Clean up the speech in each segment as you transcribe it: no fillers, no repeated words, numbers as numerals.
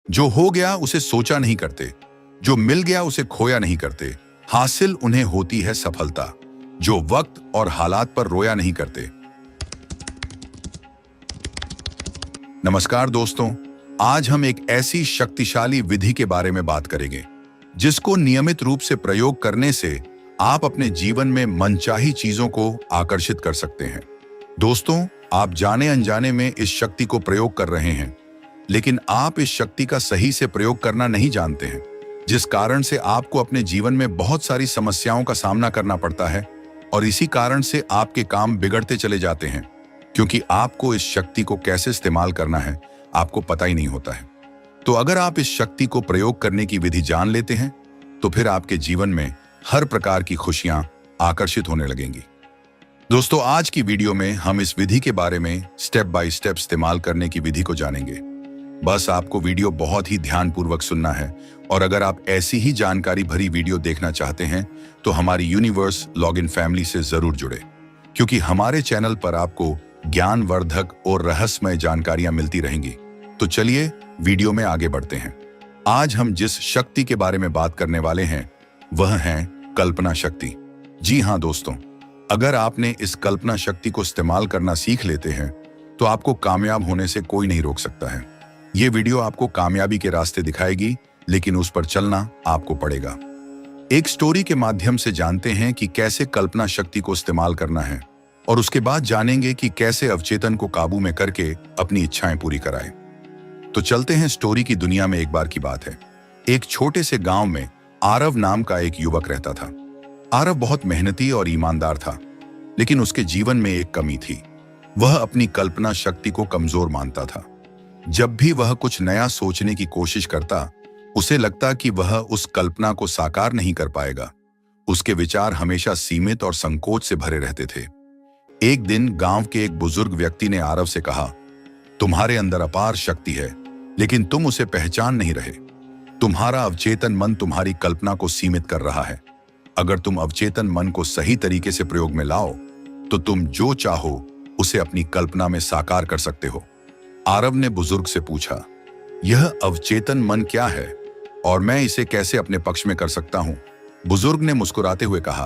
जो हो गया उसे सोचा नहीं करते, जो मिल गया उसे खोया नहीं करते। हासिल उन्हें होती है सफलता, जो वक्त और हालात पर रोया नहीं करते। नमस्कार दोस्तों, आज हम एक ऐसी शक्तिशाली विधि के बारे में बात करेंगे जिसको नियमित रूप से प्रयोग करने से आप अपने जीवन में मनचाही चीजों को आकर्षित कर सकते हैं। दोस्तों, आप जाने अनजाने में इस शक्ति को प्रयोग कर रहे हैं, लेकिन आप इस शक्ति का सही से प्रयोग करना नहीं जानते हैं, जिस कारण से आपको अपने जीवन में बहुत सारी समस्याओं का सामना करना पड़ता है और इसी कारण से आपके काम बिगड़ते चले जाते हैं, क्योंकि आपको इस शक्ति को कैसे इस्तेमाल करना है आपको पता ही नहीं होता है। तो अगर आप इस शक्ति को प्रयोग करने की विधि जान लेते हैं तो फिर आपके जीवन में हर प्रकार की खुशियां आकर्षित होने लगेंगी। दोस्तों, आज की वीडियो में हम इस विधि के बारे में स्टेप बाय स्टेप इस्तेमाल करने की विधि को जानेंगे। बस आपको वीडियो बहुत ही ध्यानपूर्वक सुनना है और अगर आप ऐसी ही जानकारी भरी वीडियो देखना चाहते हैं तो हमारी यूनिवर्स लॉगिन फैमिली से जरूर जुड़े, क्योंकि हमारे चैनल पर आपको ज्ञानवर्धक और रहस्यमय जानकारियां मिलती रहेंगी। तो चलिए वीडियो में आगे बढ़ते हैं। आज हम जिस शक्ति के बारे में बात करने वाले हैं वह है कल्पना शक्ति। जी हाँ दोस्तों, अगर आपने इस कल्पना शक्ति को इस्तेमाल करना सीख लेते हैं तो आपको कामयाब होने से कोई नहीं रोक सकता है। ये वीडियो आपको कामयाबी के रास्ते दिखाएगी, लेकिन उस पर चलना आपको पड़ेगा। एक स्टोरी के माध्यम से जानते हैं कि कैसे कल्पना शक्ति को इस्तेमाल करना है और उसके बाद जानेंगे कि कैसे अवचेतन को काबू में करके अपनी इच्छाएं पूरी कराएं। तो चलते हैं स्टोरी की दुनिया में। एक बार की बात है, एक छोटे से गांव में आरव नाम का एक युवक रहता था। आरव बहुत मेहनती और ईमानदार था, लेकिन उसके जीवन में एक कमी थी। वह अपनी कल्पना शक्ति को कमजोर मानता था। जब भी वह कुछ नया सोचने की कोशिश करता, उसे लगता कि वह उस कल्पना को साकार नहीं कर पाएगा। उसके विचार हमेशा सीमित और संकोच से भरे रहते थे। एक दिन गांव के एक बुजुर्ग व्यक्ति ने आरव से कहा, तुम्हारे अंदर अपार शक्ति है, लेकिन तुम उसे पहचान नहीं रहे। तुम्हारा अवचेतन मन तुम्हारी कल्पना को सीमित कर रहा है। अगर तुम अवचेतन मन को सही तरीके से प्रयोग में लाओ तो तुम जो चाहो उसे अपनी कल्पना में साकार कर सकते हो। आरव ने बुजुर्ग से पूछा, यह अवचेतन मन क्या है और मैं इसे कैसे अपने पक्ष में कर सकता हूं? बुजुर्ग ने मुस्कुराते हुए कहा,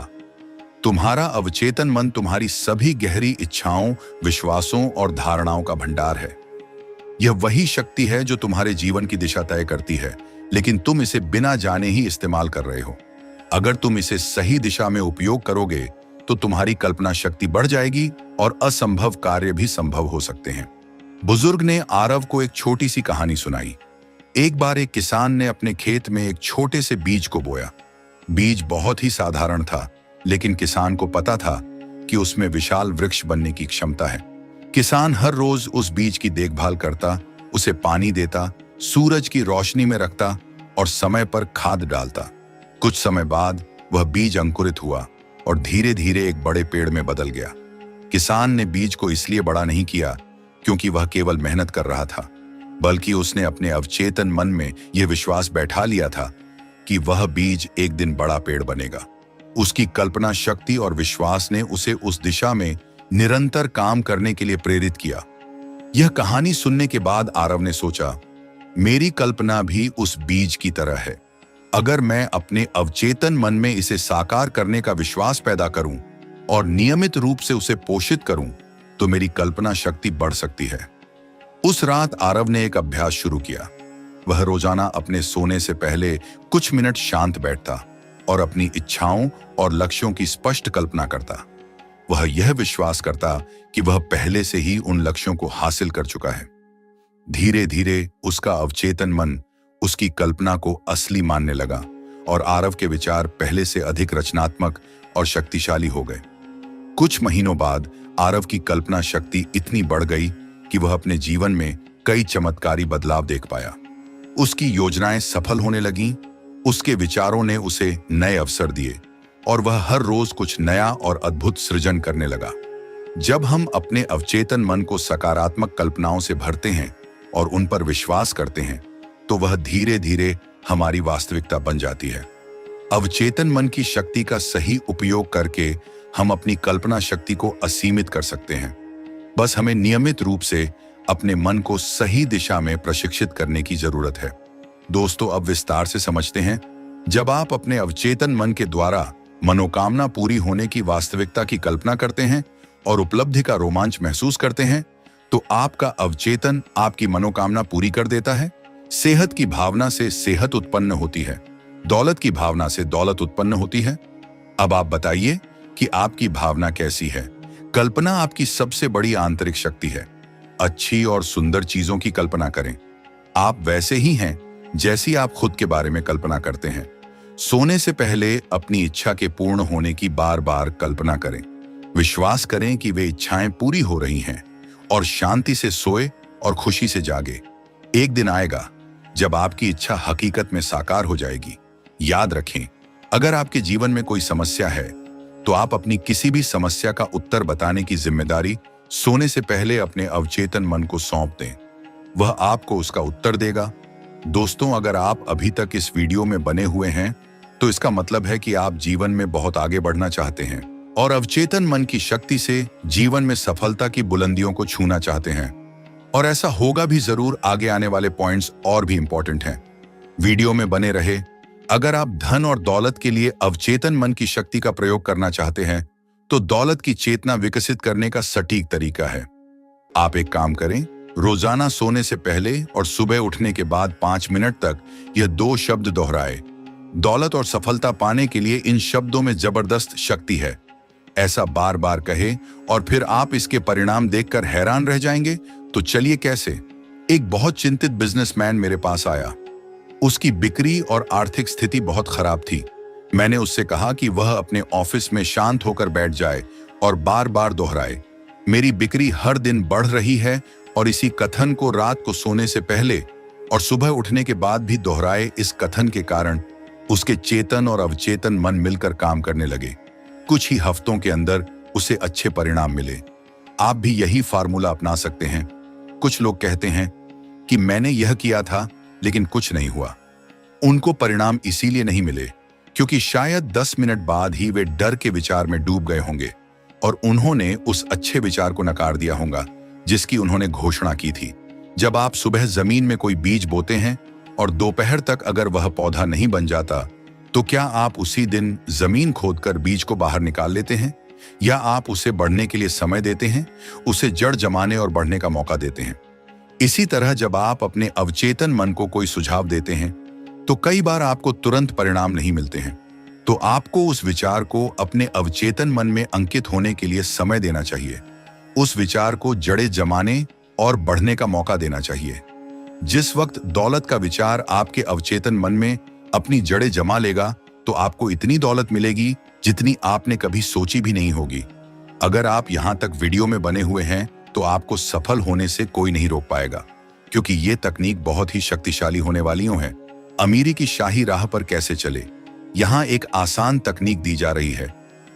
तुम्हारा अवचेतन मन तुम्हारी सभी गहरी इच्छाओं, विश्वासों और धारणाओं का भंडार है। यह वही शक्ति है जो तुम्हारे जीवन की दिशा तय करती है, लेकिन तुम इसे बिना जाने ही इस्तेमाल कर रहे हो। अगर तुम इसे सही दिशा में उपयोग करोगे तो तुम्हारी कल्पना शक्ति बढ़ जाएगी और असंभव कार्य भी संभव हो सकते हैं। बुजुर्ग ने आरव को एक छोटी सी कहानी सुनाई। एक बार एक किसान ने अपने खेत में एक छोटे से बीज को बोया। बीज बहुत ही साधारण था, लेकिन किसान को पता था कि उसमें विशाल वृक्ष बनने की क्षमता है। किसान हर रोज उस बीज की देखभाल करता, उसे पानी देता, सूरज की रोशनी में रखता और समय पर खाद डालता। कुछ समय बाद वह बीज अंकुरित हुआ और धीरे धीरे एक बड़े पेड़ में बदल गया। किसान ने बीज को इसलिए बड़ा नहीं किया क्योंकि वह केवल मेहनत कर रहा था, बल्कि उसने अपने अवचेतन मन में यह विश्वास बैठा लिया था कि वह बीज एक दिन बड़ा पेड़ बनेगा। उसकी कल्पना शक्ति और विश्वास ने उसे उस दिशा में निरंतर काम करने के लिए प्रेरित किया। यह कहानी सुनने के बाद आरव ने सोचा, मेरी कल्पना भी उस बीज की तरह है। अगर मैं अपने अवचेतन मन में इसे साकार करने का विश्वास पैदा करूं और नियमित रूप से उसे पोषित करूं तो मेरी कल्पना शक्ति बढ़ सकती है। उस रात आरव ने एक अभ्यास शुरू किया। वह रोजाना अपने सोने से पहले कुछ मिनट शांत बैठता और अपनी इच्छाओं और लक्ष्यों की स्पष्ट कल्पना करता। वह यह विश्वास करता कि वह पहले से ही उन लक्ष्यों को हासिल कर चुका है। धीरे धीरे उसका अवचेतन मन उसकी कल्पना को असली मानने लगा और आरव के विचार पहले से अधिक रचनात्मक और शक्तिशाली हो गए। कुछ महीनों बाद आरव की कल्पना शक्ति इतनी बढ़ गई कि वह अपने जीवन में कई चमत्कारी बदलाव देख पाया। उसकी योजनाएं सफल होने लगीं, उसके विचारों ने उसे नए अवसर दिए और वह हर रोज कुछ नया और अद्भुत सृजन करने लगा। जब हम अपने अवचेतन मन को सकारात्मक कल्पनाओं से भरते हैं और उन पर विश्वास करते हैं तो वह धीरे धीरे हमारी वास्तविकता बन जाती है। अवचेतन मन की शक्ति का सही उपयोग करके हम अपनी कल्पना शक्ति को असीमित कर सकते हैं। बस हमें नियमित रूप से अपने मन को सही दिशा में प्रशिक्षित करने की जरूरत है। दोस्तों, अब विस्तार से समझते हैं। जब आप अपने अवचेतन मन के द्वारा मनोकामना पूरी होने की वास्तविकता की कल्पना करते हैं और उपलब्धि का रोमांच महसूस करते हैं, तो आपका अवचेतन आपकी मनोकामना पूरी कर देता है। सेहत की भावना से सेहत उत्पन्न होती है, दौलत की भावना से दौलत उत्पन्न होती है। अब आप बताइए कि आपकी भावना कैसी है। कल्पना आपकी सबसे बड़ी आंतरिक शक्ति है। अच्छी और सुंदर चीजों की कल्पना करें। आप वैसे ही हैं जैसी आप खुद के बारे में कल्पना करते हैं। सोने से पहले अपनी इच्छा के पूर्ण होने की बार बार कल्पना करें। विश्वास करें कि वे इच्छाएं पूरी हो रही हैं और शांति से सोए और खुशी से जागे। एक दिन आएगा जब आपकी इच्छा हकीकत में साकार हो जाएगी। याद रखें, अगर आपके जीवन में कोई समस्या है तो आप अपनी किसी भी समस्या का उत्तर बताने की जिम्मेदारी सोने से पहले अपने अवचेतन मन को सौंप दें। वह आपको उसका उत्तर देगा। दोस्तों, अगर आप अभी तक इस वीडियो में बने हुए हैं तो इसका मतलब है कि आप जीवन में बहुत आगे बढ़ना चाहते हैं और अवचेतन मन की शक्ति से जीवन में सफलता की बुलंदियों को छूना चाहते हैं। और ऐसा होगा भी जरूर। आगे आने वाले पॉइंट्स और भी इंपॉर्टेंट हैं। वीडियो में बने रहे। अगर आप धन और दौलत के लिए अवचेतन मन की शक्ति का प्रयोग करना चाहते हैं तो दौलत की चेतना विकसित करने का सटीक तरीका है। आप एक काम करें, रोजाना सोने से पहले और सुबह उठने के बाद 5 मिनट तक यह 2 शब्द दोहराए। दौलत और सफलता पाने के लिए इन शब्दों में जबरदस्त शक्ति है। ऐसा बार बार कहे और फिर आप इसके परिणाम देखकर हैरान रह जाएंगे। तो चलिए कैसे। एक बहुत चिंतित बिजनेसमैन मेरे पास आया। उसकी बिक्री और आर्थिक स्थिति बहुत खराब थी। मैंने उससे कहा कि वह अपने ऑफिस में शांत होकर बैठ जाए और बार बार दोहराए, मेरी बिक्री हर दिन बढ़ रही है। और इसी कथन को रात को सोने से पहले और सुबह उठने के बाद भी दोहराए। इस कथन के कारण उसके चेतन और अवचेतन मन मिलकर काम करने लगे। कुछ ही हफ्तों के अंदर उसे अच्छे परिणाम मिले। आप भी यही फार्मूला अपना सकते हैं। कुछ लोग कहते हैं कि मैंने यह किया था लेकिन कुछ नहीं हुआ। उनको परिणाम इसीलिए नहीं मिले क्योंकि शायद 10 मिनट बाद ही वे डर के विचार में डूब गए होंगे और उन्होंने उस अच्छे विचार को नकार दिया होगा जिसकी उन्होंने घोषणा की थी। जब आप सुबह जमीन में कोई बीज बोते हैं और दोपहर तक अगर वह पौधा नहीं बन जाता, तो क्या आप उसी दिन जमीन खोदकर बीज को बाहर निकाल लेते हैं या आप उसे बढ़ने के लिए समय देते हैं, उसे जड़ जमाने और बढ़ने का मौका देते हैं? इसी तरह जब आप अपने अवचेतन मन को कोई सुझाव देते हैं तो कई बार आपको तुरंत परिणाम नहीं मिलते हैं। तो आपको उस विचार को अपने अवचेतन मन में अंकित होने के लिए समय देना चाहिए। उस विचार को जड़ें जमाने और बढ़ने का मौका देना चाहिए। जिस वक्त दौलत का विचार आपके अवचेतन मन में अपनी जड़ें जमा लेगा तो आपको इतनी दौलत मिलेगी जितनी आपने कभी सोची भी नहीं होगी। अगर आप यहां तक वीडियो में बने हुए हैं तो आपको सफल होने से कोई नहीं रोक पाएगा, क्योंकि ये तकनीक बहुत ही शक्तिशाली होने वालियों है। अमीरी की शाही राह पर कैसे चले, यहाँ एक आसान तकनीक दी जा रही है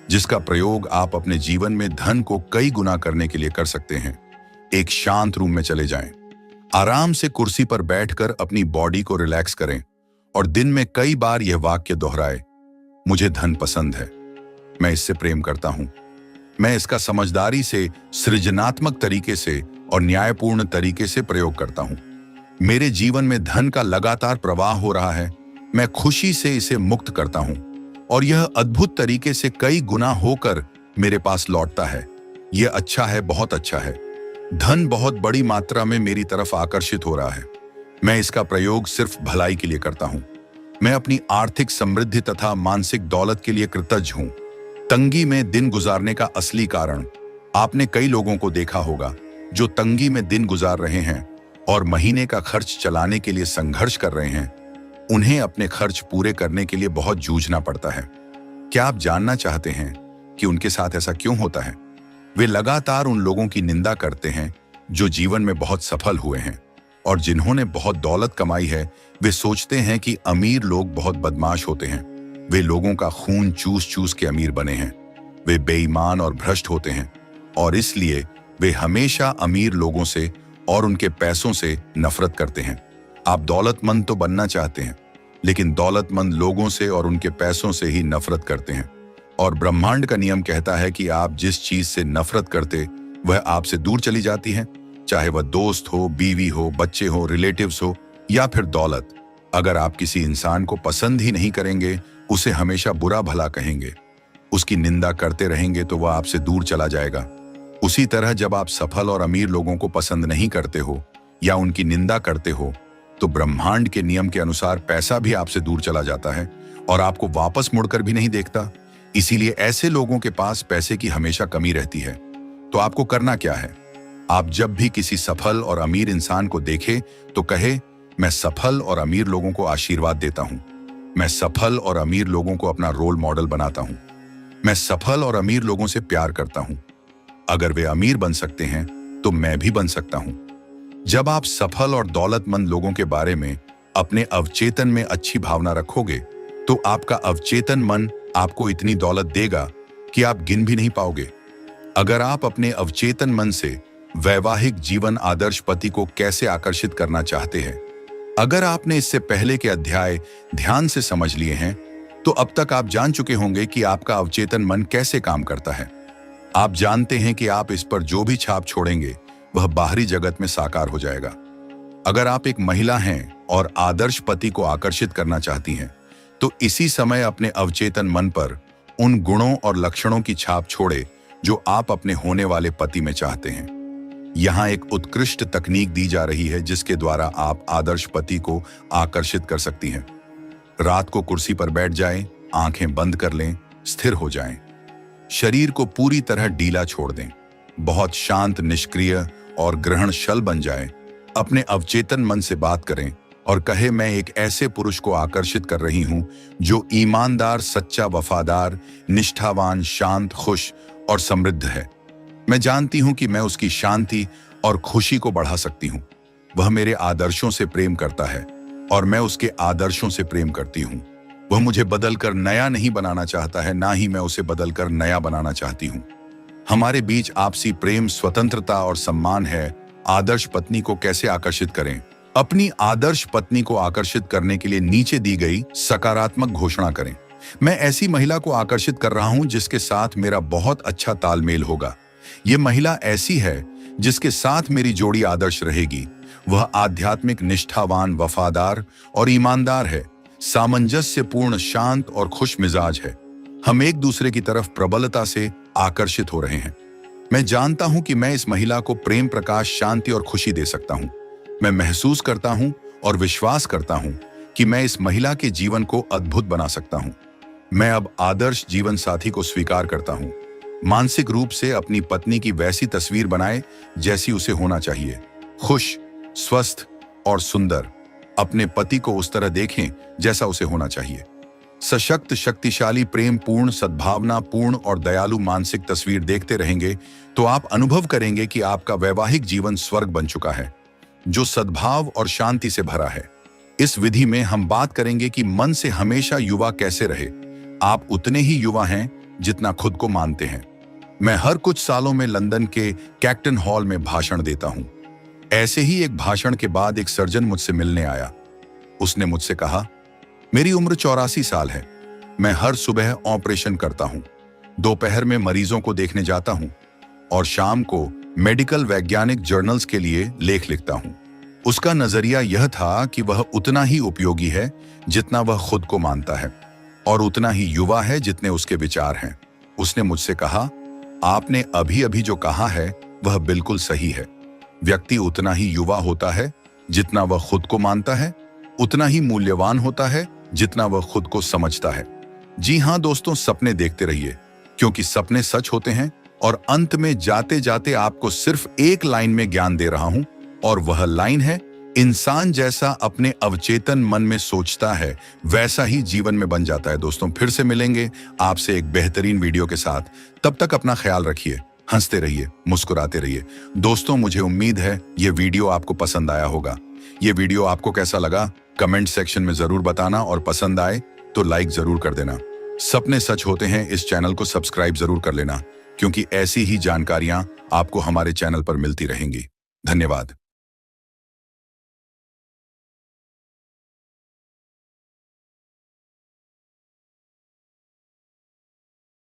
जिसका प्रयोग आप अपने जीवन में धन को कई गुना करने के लिए कर सकते हैं। एक शांत रूम में चले जाएं, आराम से कुर्सी पर बैठकर अपनी बॉडी को रिलैक्स करें और दिन में कई बार यह वाक्य दोहराए, मुझे धन पसंद है, मैं इससे प्रेम करता हूं, मैं इसका समझदारी से, सृजनात्मक तरीके से और न्यायपूर्ण तरीके से प्रयोग करता हूं। मेरे जीवन में धन का लगातार प्रवाह हो रहा है, मैं खुशी से इसे मुक्त करता हूं और यह अद्भुत तरीके से कई गुना होकर मेरे पास लौटता है। यह अच्छा है, बहुत अच्छा है। धन बहुत बड़ी मात्रा में मेरी तरफ आकर्षित हो रहा है। मैं इसका प्रयोग सिर्फ भलाई के लिए करता हूं। मैं अपनी आर्थिक समृद्धि तथा मानसिक दौलत के लिए कृतज्ञ हूं। तंगी में दिन गुजारने का असली कारण, आपने कई लोगों को देखा होगा जो तंगी में दिन गुजार रहे हैं और महीने का खर्च चलाने के लिए संघर्ष कर रहे हैं। उन्हें अपने खर्च पूरे करने के लिए बहुत जूझना पड़ता है। क्या आप जानना चाहते हैं कि उनके साथ ऐसा क्यों होता है? वे लगातार उन लोगों की निंदा करते हैं जो जीवन में बहुत सफल हुए हैं और जिन्होंने बहुत दौलत कमाई है। वे सोचते हैं कि अमीर लोग बहुत बदमाश होते हैं, वे लोगों का खून चूस चूस के अमीर बने हैं, वे बेईमान और भ्रष्ट होते हैं और इसलिए वे हमेशा अमीर लोगों से और उनके पैसों से नफरत करते हैं। आप दौलतमंद तो बनना चाहते हैं, लेकिन दौलतमंद लोगों से और उनके पैसों से ही नफरत करते हैं। और ब्रह्मांड का नियम कहता है कि आप जिस चीज से नफरत करते वह आपसे दूर चली जाती है, चाहे वह दोस्त हो, बीवी हो, बच्चे हो, रिलेटिव्स हो या फिर दौलत। अगर आप किसी इंसान को पसंद ही नहीं करेंगे, उसे हमेशा बुरा भला कहेंगे, उसकी निंदा करते रहेंगे, तो वह आपसे दूर चला जाएगा। उसी तरह जब आप सफल और अमीर लोगों को पसंद नहीं करते हो या उनकी निंदा करते हो, तो ब्रह्मांड के नियम के अनुसार पैसा भी आपसे दूर चला जाता है और आपको वापस मुड़कर भी नहीं देखता। इसीलिए ऐसे लोगों के पास पैसे की हमेशा कमी रहती है। तो आपको करना क्या है? आप जब भी किसी सफल और अमीर इंसान को देखें तो कहे, मैं सफल और अमीर लोगों को आशीर्वाद देता हूं, मैं सफल और अमीर लोगों को अपना रोल मॉडल बनाता हूं, मैं सफल और अमीर लोगों से प्यार करता हूं। अगर वे अमीर बन सकते हैं तो मैं भी बन सकता हूं। जब आप सफल और दौलतमंद लोगों के बारे में अपने अवचेतन में अच्छी भावना रखोगे, तो आपका अवचेतन मन आपको इतनी दौलत देगा कि आप गिन भी नहीं पाओगे। अगर आप अपने अवचेतन मन से वैवाहिक जीवन आदर्श पति को कैसे आकर्षित करना चाहते हैं, अगर आपने इससे पहले के अध्याय ध्यान से समझ लिए हैं, तो अब तक आप जान चुके होंगे कि आपका अवचेतन मन कैसे काम करता है। आप जानते हैं कि आप इस पर जो भी छाप छोड़ेंगे वह बाहरी जगत में साकार हो जाएगा। अगर आप एक महिला हैं और आदर्श पति को आकर्षित करना चाहती हैं, तो इसी समय अपने अवचेतन मन पर उन गुणों और लक्षणों की छाप छोड़े जो आप अपने होने वाले पति में चाहते हैं। यहाँ एक उत्कृष्ट तकनीक दी जा रही है जिसके द्वारा आप आदर्श पति को आकर्षित कर सकती हैं। रात को कुर्सी पर बैठ जाएं, आंखें बंद कर लें, स्थिर हो जाएं, शरीर को पूरी तरह ढीला छोड़ दें, बहुत शांत, निष्क्रिय और ग्रहणशल बन जाएं। अपने अवचेतन मन से बात करें और कहे, मैं एक ऐसे पुरुष को आकर्षित कर रही हूं जो ईमानदार, सच्चा, वफादार, निष्ठावान, शांत, खुश और समृद्ध है। मैं जानती हूं कि मैं उसकी शांति और खुशी को बढ़ा सकती हूं। वह मेरे आदर्शों से प्रेम करता है और मैं उसके आदर्शों से प्रेम करती हूं। वह मुझे बदलकर नया नहीं बनाना चाहता है, ना ही मैं उसे बदलकर नया बनाना चाहती हूं। हमारे बीच आपसी प्रेम, स्वतंत्रता और सम्मान है। आदर्श पत्नी को कैसे आकर्षित करें? अपनी आदर्श पत्नी को आकर्षित करने के लिए नीचे दी गई सकारात्मक घोषणा करें। मैं ऐसी महिला को आकर्षित कर रहा हूं जिसके साथ मेरा बहुत अच्छा तालमेल होगा। ये महिला ऐसी है जिसके साथ मेरी जोड़ी आदर्श रहेगी। वह आध्यात्मिक, निष्ठावान, वफादार और ईमानदार है, सामंजस्यपूर्ण, शांत और खुश मिजाज है। हम एक दूसरे की तरफ प्रबलता से आकर्षित हो रहे हैं। मैं जानता हूं कि मैं इस महिला को प्रेम, प्रकाश, शांति और खुशी दे सकता हूं। मैं महसूस करता हूं और विश्वास करता हूं कि मैं इस महिला के जीवन को अद्भुत बना सकता हूं। मैं अब आदर्श जीवन साथी को स्वीकार करता हूं। मानसिक रूप से अपनी पत्नी की वैसी तस्वीर बनाएं जैसी उसे होना चाहिए, खुश, स्वस्थ और सुंदर। अपने पति को उस तरह देखें जैसा उसे होना चाहिए। सशक्त, शक्तिशाली, प्रेम पूर्ण, सद्भावना पूर्ण और दयालु मानसिक तस्वीर देखते रहेंगे तो आप अनुभव करेंगे कि आपका वैवाहिक जीवन स्वर्ग बन चुका है, जो सद्भाव और शांति से भरा है। इस विधि में हम बात करेंगे कि मन से हमेशा युवा कैसे रहे। आप उतने ही युवा हैं जितना खुद को मानते हैं। मैं हर कुछ सालों में लंदन के कैक्टन हॉल में भाषण देता हूं। ऐसे ही एक भाषण के बाद एक सर्जन मुझसे मिलने आया। उसने मुझसे कहा, मेरी उम्र 84 साल है। मैं हर सुबह ऑपरेशन करता हूं, दोपहर में मरीजों को देखने जाता हूं और शाम को मेडिकल वैज्ञानिक जर्नल्स के लिए लेख लिखता हूं। उसका नजरिया यह था कि वह उतना ही उपयोगी है जितना वह खुद को मानता है और उतना ही युवा है जितने उसके विचार हैं। उसने मुझसे कहा, आपने अभी अभी जो कहा है वह बिल्कुल सही है। व्यक्ति उतना ही युवा होता है जितना वह खुद को मानता है, उतना ही मूल्यवान होता है जितना वह खुद को समझता है। जी हां दोस्तों, सपने देखते रहिए क्योंकि सपने सच होते हैं। और अंत में जाते जाते आपको सिर्फ एक लाइन में ज्ञान दे रहा हूं और वह लाइन है, इंसान जैसा अपने अवचेतन मन में सोचता है वैसा ही जीवन में बन जाता है। दोस्तों, फिर से मिलेंगे आपसे एक बेहतरीन वीडियो के साथ। तब तक अपना ख्याल रखिए, हंसते रहिए, मुस्कुराते रहिए। दोस्तों, मुझे उम्मीद है ये वीडियो आपको पसंद आया होगा। ये वीडियो आपको कैसा लगा कमेंट सेक्शन में जरूर बताना और पसंद आए तो लाइक जरूर कर देना। सपने सच होते हैं इस चैनल को सब्सक्राइब जरूर कर लेना क्योंकि ऐसी ही जानकारियां आपको हमारे चैनल पर मिलती रहेंगी। धन्यवाद।